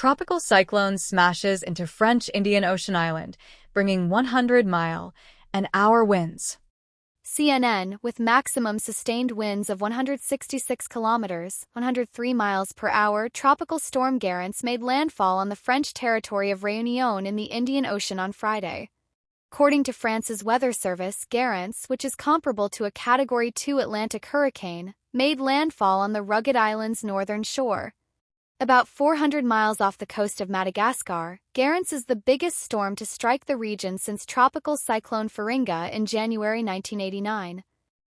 tropical cyclone smashes into French Indian Ocean island, bringing 100-mile-an-hour winds. CNN, with maximum sustained winds of 166 kilometers (103 miles per hour), Tropical Storm Garance made landfall on the French territory of Réunion in the Indian Ocean on Friday. According to France's weather service, Garance, which is comparable to a Category 2 Atlantic hurricane, made landfall on the rugged island's northern shore. About 400 miles off the coast of Madagascar, Garance is the biggest storm to strike the region since Tropical Cyclone Faringa in January 1989.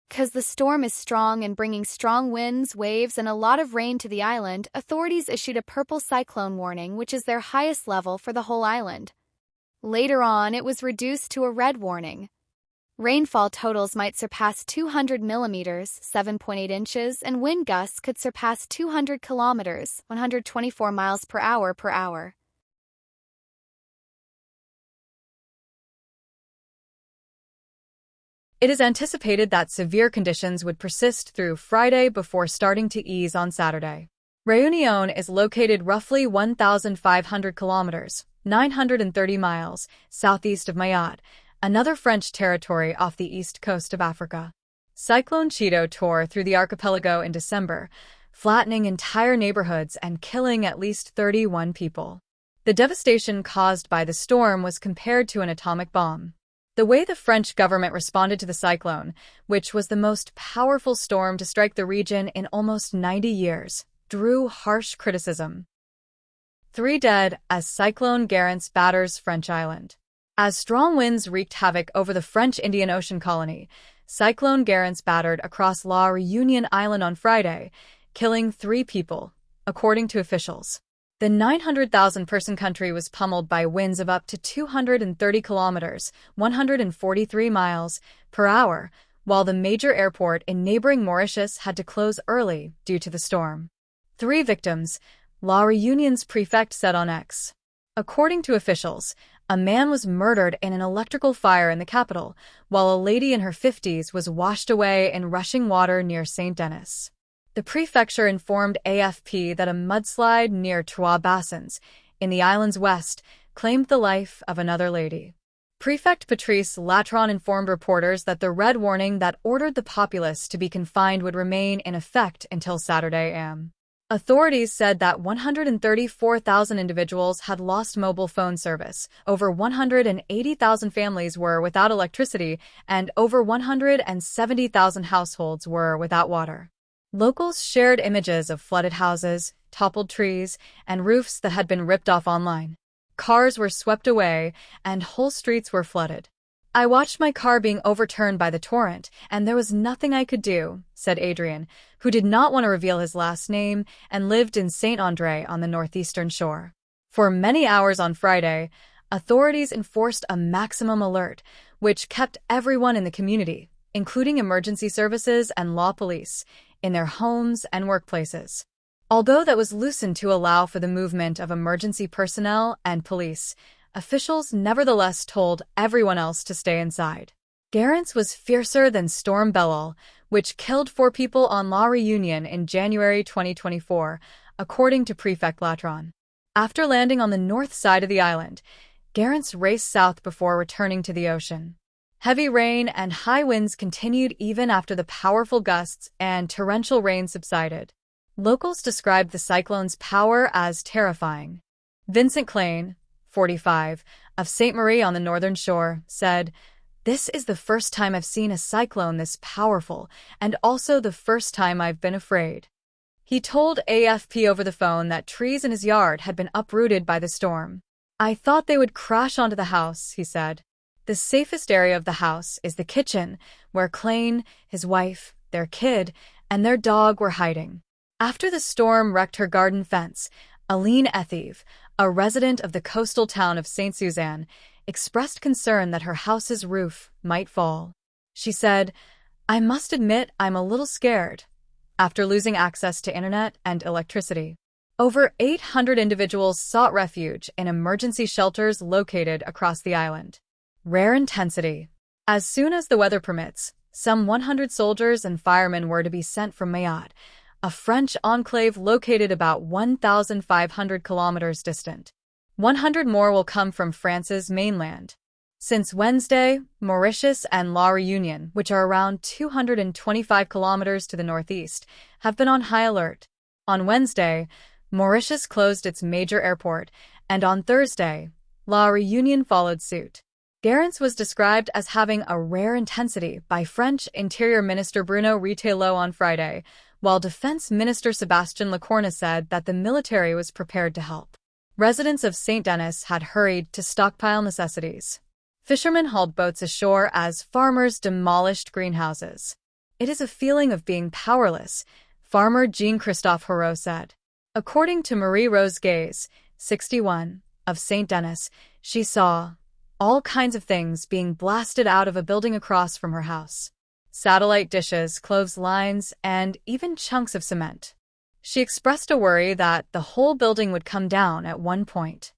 Because the storm is strong and bringing strong winds, waves, and a lot of rain to the island, authorities issued a purple cyclone warning, which is their highest level for the whole island. Later on, it was reduced to a red warning. Rainfall totals might surpass 200 millimeters (7.8 inches), and wind gusts could surpass 200 kilometers (124 miles per hour). It is anticipated that severe conditions would persist through Friday before starting to ease on Saturday. Réunion is located roughly 1,500 kilometers (930 miles) southeast of Mayotte, another French territory off the east coast of Africa. Cyclone Chido tore through the archipelago in December, flattening entire neighborhoods and killing at least 31 people. The devastation caused by the storm was compared to an atomic bomb. The way the French government responded to the cyclone, which was the most powerful storm to strike the region in almost 90 years, drew harsh criticism. 3 dead as Cyclone Garance batters French island. As strong winds wreaked havoc over the French Indian Ocean colony, Cyclone Garance battered across La Réunion Island on Friday, killing 3 people, according to officials. The 900,000-person country was pummeled by winds of up to 230 kilometers (143 miles) per hour, while the major airport in neighboring Mauritius had to close early due to the storm. 3 victims, La Réunion's prefect said on X. According to officials, a man was murdered in an electrical fire in the capital, while a lady in her 50s was washed away in rushing water near St. Denis. The prefecture informed AFP that a mudslide near Trois Bassins, in the island's west, claimed the life of another lady. Prefect Patrice Latron informed reporters that the red warning that ordered the populace to be confined would remain in effect until Saturday a.m. Authorities said that 134,000 individuals had lost mobile phone service, over 180,000 families were without electricity, and over 170,000 households were without water. Locals shared images of flooded houses, toppled trees, and roofs that had been ripped off online. Cars were swept away, and whole streets were flooded. "I watched my car being overturned by the torrent, and there was nothing I could do," said Adrian, who did not want to reveal his last name and lived in Saint-André on the northeastern shore. For many hours on Friday, authorities enforced a maximum alert, which kept everyone in the community, including emergency services and law police, in their homes and workplaces. Although that was loosened to allow for the movement of emergency personnel and police, officials nevertheless told everyone else to stay inside. Garance was fiercer than Storm Belal, which killed 4 people on La Réunion in January 2024, according to Prefect Latron. After landing on the north side of the island, Garance raced south before returning to the ocean. Heavy rain and high winds continued even after the powerful gusts and torrential rain subsided. Locals described the cyclone's power as terrifying. Vincent Klein, 45, of Sainte Marie on the northern shore, said, "This is the first time I've seen a cyclone this powerful, and also the first time I've been afraid." He told AFP over the phone that trees in his yard had been uprooted by the storm. "I thought they would crash onto the house," he said. The safest area of the house is the kitchen, where Klein, his wife, their kid, and their dog were hiding. After the storm wrecked her garden fence, Aline Ethive, a resident of the coastal town of Saint Suzanne, expressed concern that her house's roof might fall. She said, "I must admit I'm a little scared," after losing access to internet and electricity. Over 800 individuals sought refuge in emergency shelters located across the island. Rare intensity. As soon as the weather permits, some 100 soldiers and firemen were to be sent from Mayotte, a French enclave located about 1,500 kilometers distant. 100 more will come from France's mainland. Since Wednesday, Mauritius and La Réunion, which are around 225 kilometers to the northeast, have been on high alert. On Wednesday, Mauritius closed its major airport, and on Thursday, La Réunion followed suit. Guérance was described as having a rare intensity by French Interior Minister Bruno Retailleau on Friday, while Defense Minister Sébastien Lecornu said that the military was prepared to help. Residents of St. Denis had hurried to stockpile necessities. Fishermen hauled boats ashore as farmers demolished greenhouses. It is a feeling of being powerless, farmer Jean-Christophe Haro said. According to Marie-Rose Gaze, 61, of St. Denis, she saw all kinds of things being blasted out of a building across from her house. Satellite dishes, clotheslines, and even chunks of cement. She expressed a worry that the whole building would come down at one point.